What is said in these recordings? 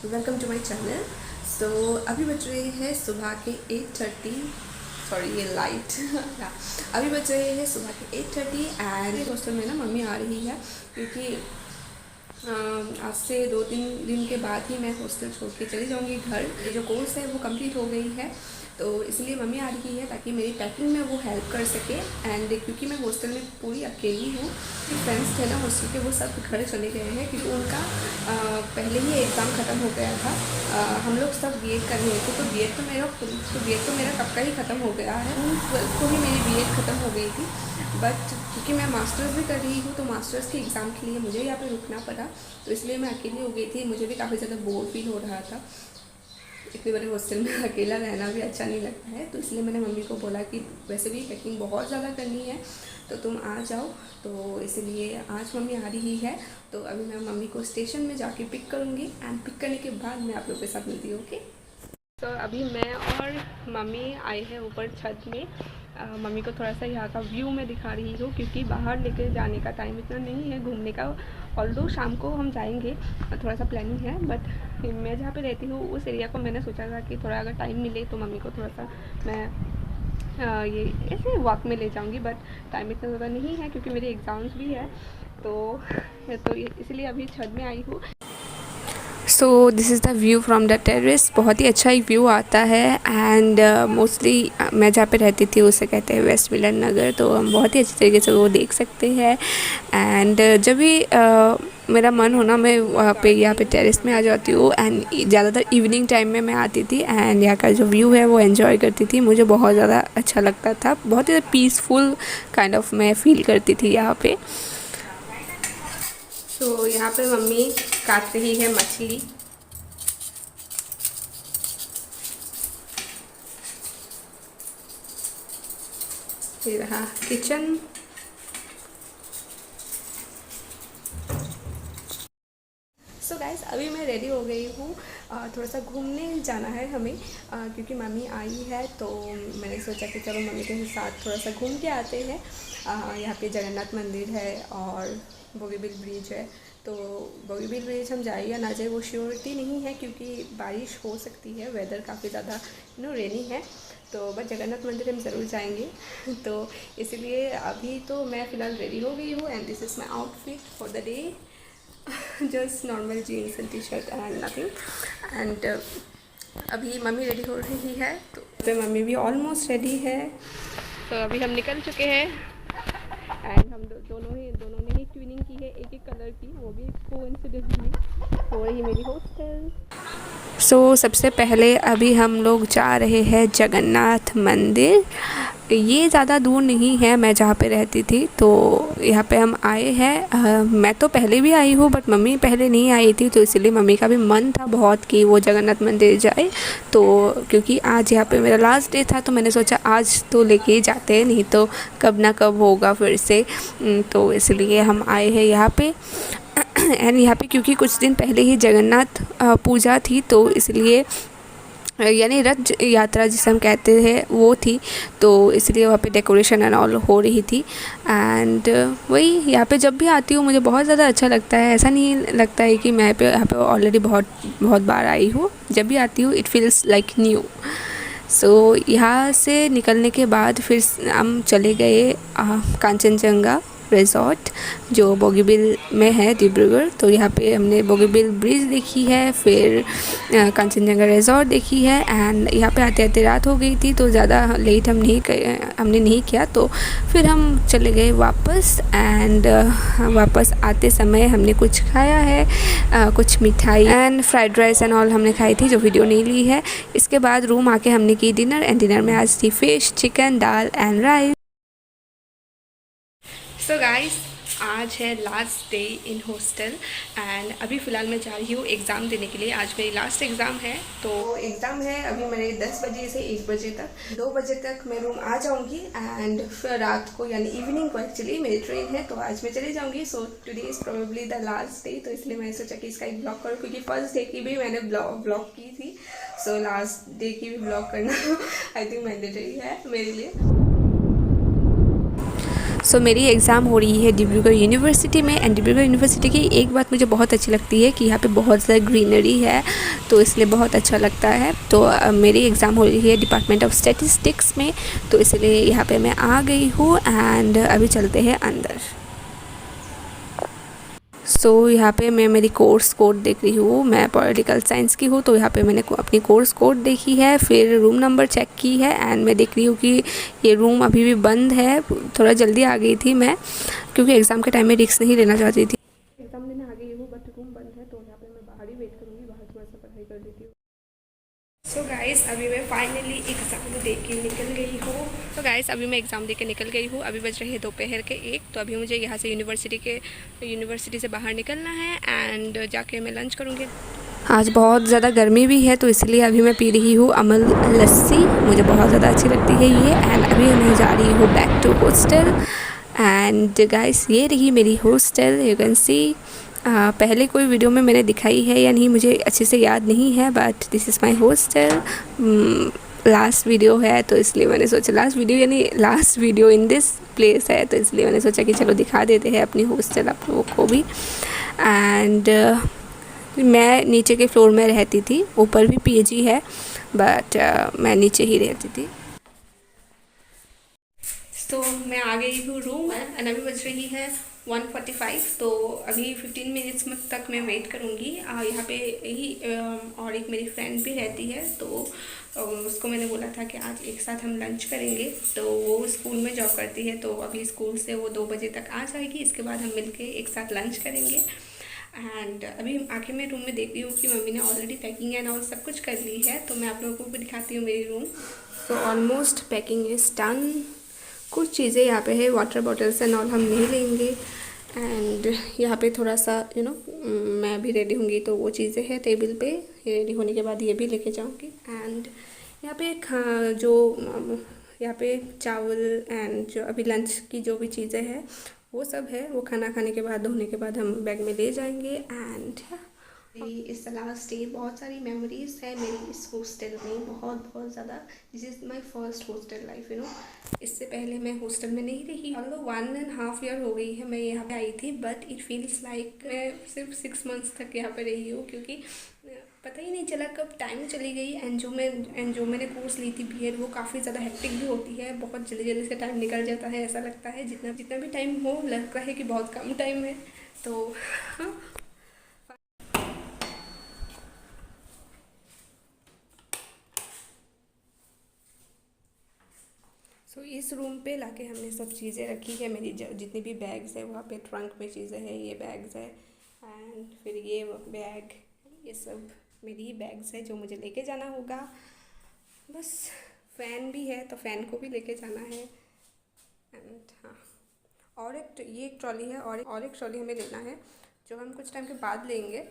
Welcome to my channel. So अभी बज रहे हैं सुबह के 8:30, सॉरी ये लाइट अभी बज रहे हैं सुबह के 8:30 एंड हॉस्टल में ना मम्मी आ रही है क्योंकि आज से 2-3 दिन के बाद ही मैं हॉस्टल छोड़ के चली जाऊंगी घर। ये जो कोर्स है वो कंप्लीट हो गई है तो इसलिए मम्मी आ रही है ताकि मेरी पैकिंग में वो हेल्प कर सके। एंड क्योंकि मैं हॉस्टल में पूरी अकेली हूँ, फ्रेंड्स थे ना हॉस्टल के वो सब घर चले गए हैं क्योंकि उनका पहले ही एग्ज़ाम ख़त्म हो गया था। हम लोग सब बीएड कर रहे थे तो बीएड तो मेरा कब का ही ख़त्म हो गया है। 12th को ही मेरी बीएड ख़त्म हो गई थी, बट क्योंकि मैं मास्टर्स भी कर रही हूँ तो मास्टर्स के एग्ज़ाम के लिए मुझे यहाँ पे रुकना पड़ा, तो इसलिए मैं अकेली हो गई थी। मुझे भी काफ़ी ज़्यादा बोर फील हो रहा था। इतने बड़े हॉस्टल में अकेला रहना भी अच्छा नहीं लगता है, तो इसलिए मैंने मम्मी को बोला कि वैसे भी पैकिंग बहुत ज़्यादा करनी है तो तुम आ जाओ। तो इसलिए आज मम्मी आ रही है तो अभी मैं मम्मी को स्टेशन में जाके पिक करूँगी एंड पिक करने के बाद मैं आप लोगों के साथ मिलती हूँ। ओके, तो अभी मैं और मम्मी आए हैं ऊपर छत में। मम्मी को थोड़ा सा यहाँ का व्यू मैं दिखा रही हूँ क्योंकि बाहर लेके जाने का टाइम इतना नहीं है घूमने का। ऑल्दो शाम को हम जाएंगे, थोड़ा सा प्लानिंग है, बट मैं जहाँ पे रहती हूँ उस एरिया को मैंने सोचा था कि थोड़ा अगर टाइम मिले तो मम्मी को थोड़ा सा मैं ये ऐसे वॉक में ले जाऊँगी, बट टाइम इतना ज़्यादा नहीं है क्योंकि मेरे एग्ज़ाम्स भी है तो इसलिए अभी छत में आई हूँ। So this is the view from the terrace. बहुत ही अच्छा एक व्यू आता है एंड मोस्टली मैं जहाँ पे रहती थी उसे कहते हैं वेस्ट मिलन नगर, तो हम बहुत ही अच्छी तरीके से वो देख सकते हैं। एंड जब भी मेरा मन हो ना मैं वहाँ पे यहाँ पे टेरेस में आ जाती हूँ एंड ज़्यादातर इवनिंग टाइम में मैं आती थी एंड यहाँ का जो व्यू है वो एंजॉय करती थी। मुझे बहुत ज़्यादा अच्छा लगता था, बहुत ही पीसफुल काइंड ऑफ मैं फील करती थी यहाँ पे। तो यहाँ पे मम्मी काट रही है मछली। ये रहा किचन। सो गाइस अभी मैं रेडी हो गई हूँ, थोड़ा सा घूमने जाना है हमें क्योंकि मम्मी आई है तो मैंने सोचा कि चलो मम्मी के साथ थोड़ा सा घूम के आते हैं। यहाँ पे जगन्नाथ मंदिर है और बोगीबिल ब्रिज है, तो बोगीबिल ब्रिज हम जाए या ना जाए वो श्योरिटी नहीं है क्योंकि बारिश हो सकती है, वेदर काफ़ी ज़्यादा रेनी है, तो बट जगन्नाथ मंदिर हम ज़रूर जाएंगे। तो इसलिए अभी तो मैं फ़िलहाल रेडी हो गई हूँ and this is my outfit for the day. Just normal jeans and T shirt and nothing. And अभी मम्मी रेडी हो रही है तो मम्मी भी ऑलमोस्ट रेडी है। तो अभी हम निकल चुके हैं एंड हम दोनों ने ही ट्विनिंग की है एक एक कलर की, वो भी कोइंसिडेंटली हो रही मेरी हॉस्टल। सो सबसे पहले अभी हम लोग जा रहे हैं जगन्नाथ मंदिर। ये ज़्यादा दूर नहीं है मैं जहाँ पे रहती थी, तो यहाँ पे हम आए हैं। मैं तो पहले भी आई हूँ बट मम्मी पहले नहीं आई थी, तो इसलिए मम्मी का भी मन था बहुत कि वो जगन्नाथ मंदिर जाए। तो क्योंकि आज यहाँ पे मेरा लास्ट डे था तो मैंने सोचा आज तो लेके ही जाते हैं, नहीं तो कब ना कब होगा फिर से। तो इसलिए हम आए हैं यहाँ पे। एंड यहाँ पे क्योंकि कुछ दिन पहले ही जगन्नाथ पूजा थी तो इसलिए यानी रथ यात्रा जिसे हम कहते हैं वो थी, तो इसलिए वहाँ पे डेकोरेशन एंड ऑल हो रही थी। एंड वही यहाँ पे जब भी आती हूँ मुझे बहुत ज़्यादा अच्छा लगता है। ऐसा नहीं लगता है कि मैं यहाँ पे ऑलरेडी बहुत बार आई हूँ, जब भी आती हूँ इट फील्स लाइक न्यू। सो यहाँ से निकलने के बाद फिर हम चले गए कांचनजंगा रिज़ॉर्ट जो बोगीबिल में है डिब्रूगढ़। तो यहाँ पे हमने बोगीबिल ब्रिज देखी है, फिर कांचनजंगा रिज़ॉर्ट देखी है एंड यहाँ पे आते आते रात हो गई थी तो ज़्यादा लेट हमने नहीं किया, तो फिर हम चले गए वापस। एंड वापस आते समय हमने कुछ खाया है, कुछ मिठाई and fried rice and all हमने खाई थी जो वीडियो नहीं ली है। इसके बाद रूम आके हमने की डिनर एंड डिनर में आज थी fish, chicken, dal and rice. So guys आज है last day in hostel and अभी फ़िलहाल मैं जा रही हूँ एग्ज़ाम देने के लिए। आज मेरी लास्ट एग्ज़ाम है, तो एग्ज़ाम है अभी मेरे 10 बजे से 1 बजे तक। 2 बजे तक मैं रूम आ जाऊँगी एंड फिर रात को यानी इवनिंग को एक्चुअली मेरी ट्रेन है तो आज मैं चली जाऊँगी। So today is probably the last day, तो इसलिए मैंने सोचा कि इसका एक ब्लॉग करूँ क्योंकि फर्स्ट डे की भी मैंने ब्लॉग की थी, सो लास्ट डे की भी ब्लॉग करना आई थिंक मैंडेटरी है मेरे लिए। मेरी एग्ज़ाम हो रही है डिब्रूगढ़ यूनिवर्सिटी में, एंड डिब्रूगढ़ यूनिवर्सिटी की एक बात मुझे बहुत अच्छी लगती है कि यहाँ पे बहुत ज़्यादा ग्रीनरी है, तो इसलिए बहुत अच्छा लगता है। तो मेरी एग्ज़ाम हो रही है डिपार्टमेंट ऑफ स्टैटिस्टिक्स में, तो इसलिए यहाँ पे मैं आ गई हूँ एंड अभी चलते हैं अंदर। यहाँ पे मैं मेरी कोर्स कोड देख रही हूँ, मैं पॉलिटिकल साइंस की हूँ, तो यहाँ पे मैंने अपनी कोर्स कोड देखी है, फिर रूम नंबर चेक की है एंड मैं देख रही हूँ कि ये रूम अभी भी बंद है। थोड़ा जल्दी आ गई थी मैं, क्योंकि एग्ज़ाम के टाइम में रिस्क नहीं लेना चाहती थी। एग्ज़ाम देने आ गई हूँ बट रूम बंद है, तो यहाँ पे मैं बाहर ही वेट करूँगी, बाहर थोड़ा सा पढ़ाई कर लेती हूँ। गाइस अभी मैं फाइनली एग्ज़ाम दे के निकल गई हूँ। अभी मैं एग्ज़ाम दे के निकल गई हूँ। अभी बज रहे हैं दोपहर के 1, तो अभी मुझे यहाँ से यूनिवर्सिटी से बाहर निकलना है एंड जाके मैं लंच करूँगी। आज बहुत ज़्यादा गर्मी भी है, तो इसलिए अभी मैं पी रही हूँ अमल लस्सी, मुझे बहुत ज़्यादा अच्छी लगती है ये। एंड अभी मैं जा रही हूँ back to hostel. And guys ये रही मेरी हॉस्टल, यू कैन सी। पहले कोई वीडियो में मैंने दिखाई है या नहीं मुझे अच्छे से याद नहीं है, but this is my hostel. Last video है, तो इसलिए मैंने सोचा last video in this place है, तो इसलिए मैंने सोचा कि चलो दिखा देते हैं अपनी हॉस्टल आप लोगों को भी। एंड मैं नीचे के फ्लोर में रहती थी, ऊपर भी पीजी है, बट मैं नीचे ही रहती थी। तो मैं आ गई हूँ रूम एंड अभी बज रही है 1:45, तो अभी 15 मिनट्स तक मैं वेट करूँगी। यहाँ पे ही और एक मेरी फ्रेंड भी रहती है, तो उसको मैंने बोला था कि आज एक साथ हम लंच करेंगे। तो वो स्कूल में जॉब करती है, तो अभी स्कूल से वो 2 बजे तक आ जाएगी, इसके बाद हम मिलके एक साथ लंच करेंगे। एंड अभी आके मैं रूम में देख रही हूँ कि मम्मी ने ऑलरेडी पैकिंग एंड ऑल सब कुछ कर ली है, तो मैं आप लोगों को भी दिखाती हूँ मेरी रूम। तो ऑलमोस्ट पैकिंग इज़ डन। कुछ चीज़ें यहाँ पे है, वाटर बॉटल्स एंड ऑल हम नहीं लेंगे। एंड यहाँ पे थोड़ा सा मैं अभी रेडी होंगी, तो वो चीज़ें हैं टेबल पे, रेडी होने के बाद ये भी लेके जाऊँगी। एंड यहाँ पे यहाँ पे चावल एंड जो अभी लंच की जो भी चीज़ें हैं वो सब है, वो खाना खाने के बाद धोने के बाद हम बैग में ले जाएंगे। एंड इस लास्ट डे बहुत सारी मेमोरीज है मेरी इस हॉस्टल में, बहुत ज़्यादा। This is my first hostel life, इससे पहले मैं हॉस्टल में नहीं रही। ऑल्दो 1.5 ईयर हो गई है मैं यहाँ पे आई थी, बट इट फील्स लाइक मैं सिर्फ 6 मंथ्स तक यहाँ पे रही हूँ, क्योंकि पता ही नहीं चला कब टाइम चली गई। एंड जो मैंने कोर्स ली थी बीएड, वो काफ़ी ज़्यादा हेक्टिक भी होती है, बहुत जल्दी से टाइम निकल जाता है। ऐसा लगता है जितना भी टाइम हो, लगता है कि बहुत कम टाइम है। तो हाँ, इस रूम पे लाके हमने सब चीज़ें रखी है, मेरी जितनी भी बैग्स है वहाँ पे ट्रंक में चीज़ें हैं, ये बैग्स है एंड फिर ये बैग, ये सब मेरी बैग्स है जो मुझे लेके जाना होगा। बस फ़ैन भी है, तो फ़ैन को भी लेके जाना है। एंड हाँ, और ये एक ट्रॉली है, और एक ट्रॉली हमें लेना है जो हम कुछ टाइम के बाद लेंगे।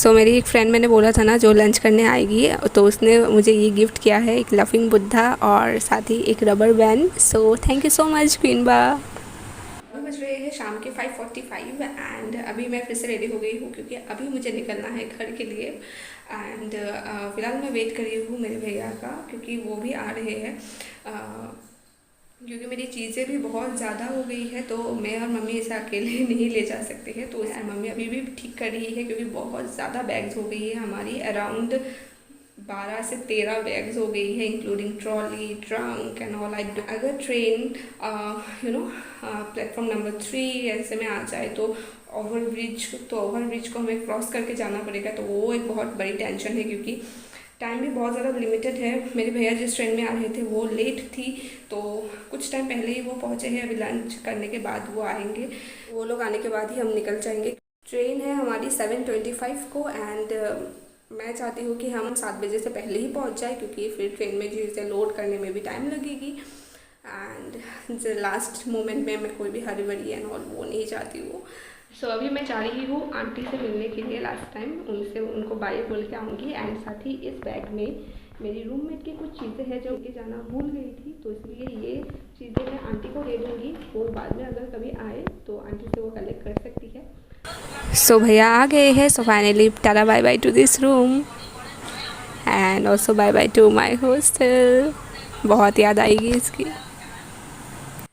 मेरी एक फ्रेंड, मैंने बोला था ना जो लंच करने आएगी, तो उसने मुझे ये गिफ्ट किया है, एक लफिंग बुद्धा और साथ ही एक rubber band. Thank you so much queen बा। बज रहे हैं शाम के 5:45 एंड अभी मैं फिर से रेडी हो गई हूँ, क्योंकि अभी मुझे निकलना है घर के लिए। एंड फ़िलहाल मैं वेट कर रही हूँ मेरे भैया का, क्योंकि वो भी आ रहे हैं। क्योंकि मेरी चीज़ें भी बहुत ज़्यादा हो गई है, तो मैं और मम्मी इसे अकेले नहीं ले जा सकते हैं, तो मम्मी अभी भी ठीक कर रही है, क्योंकि बहुत ज़्यादा बैग्स हो गई है हमारी, अराउंड 12 से 13 बैग्स हो गई है, including trolley, trunk and all. अगर ट्रेन प्लेटफॉर्म नंबर 3 ऐसे में आ जाए, तो ओवरब्रिज को हमें क्रॉस करके जाना पड़ेगा, तो वो एक बहुत बड़ी टेंशन है, क्योंकि टाइम भी बहुत ज़्यादा लिमिटेड है। मेरे भैया जिस ट्रेन में आ रहे थे वो लेट थी, तो कुछ टाइम पहले ही वो पहुँचे हैं, अभी लंच करने के बाद वो आएंगे, वो लोग आने के बाद ही हम निकल जाएंगे। ट्रेन है हमारी 7:25 को एंड मैं चाहती हूँ कि हम 7 बजे से पहले ही पहुँच जाए, क्योंकि फिर ट्रेन में चीज़ें लोड करने में भी टाइम लगेगी। एंड लास्ट मोमेंट में मैं कोई भी हरी बरी एंड ऑल वो नहीं चाहती हूँ। अभी मैं जा रही हूँ आंटी से मिलने के लिए, लास्ट टाइम उनको बाय बोल के आऊँगी। एंड साथ ही इस बैग में मेरी रूममेट की कुछ चीज़ें हैं जो लेके जाना भूल गई थी, तो इसलिए ये चीज़ें मैं आंटी को दे दूँगी, वो बाद में अगर कभी आए तो आंटी से वो कलेक्ट कर सकती है। भैया आ गए हैं, finally tata bye bye to this room and also bye bye to my hostel. बहुत याद आएगी इसकी।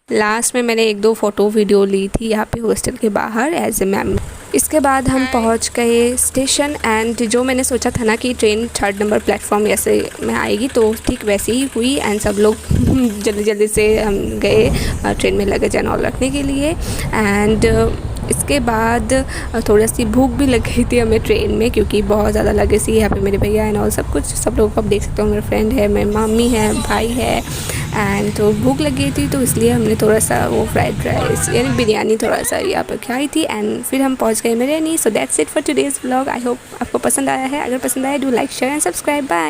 लास्ट में मैंने 1-2 फ़ोटो वीडियो ली थी यहाँ पे हॉस्टल के बाहर एज ए मैम। इसके बाद हम पहुँच गए स्टेशन एंड जो मैंने सोचा था ना कि ट्रेन 3rd नंबर प्लेटफॉर्म ऐसे में आएगी तो ठीक वैसे ही हुई एंड सब लोग जल्दी जल्दी से हम गए ट्रेन में लगेज एंड ऑल रखने के लिए। एंड इसके बाद थोड़ी सी भूख भी लग गई थी हमें ट्रेन में क्योंकि बहुत ज़्यादा लगेज थी। यहाँ पे मेरे भैया एंड ऑल सब लोग को आप देख सकते हो, मेरे फ्रेंड है, मेरी मम्मी है, भाई है एंड तो भूख लग गई थी तो इसलिए हमने थोड़ा सा वो फ्राइड राइस यानी बिरयानी थोड़ा सा यहाँ पर खाई थी एंड फिर हम पहुँच गए मेरे नहीं। So that's it for today's vlog. I hope आपको पसंद आया है। अगर पसंद आया do like share and subscribe. Bye.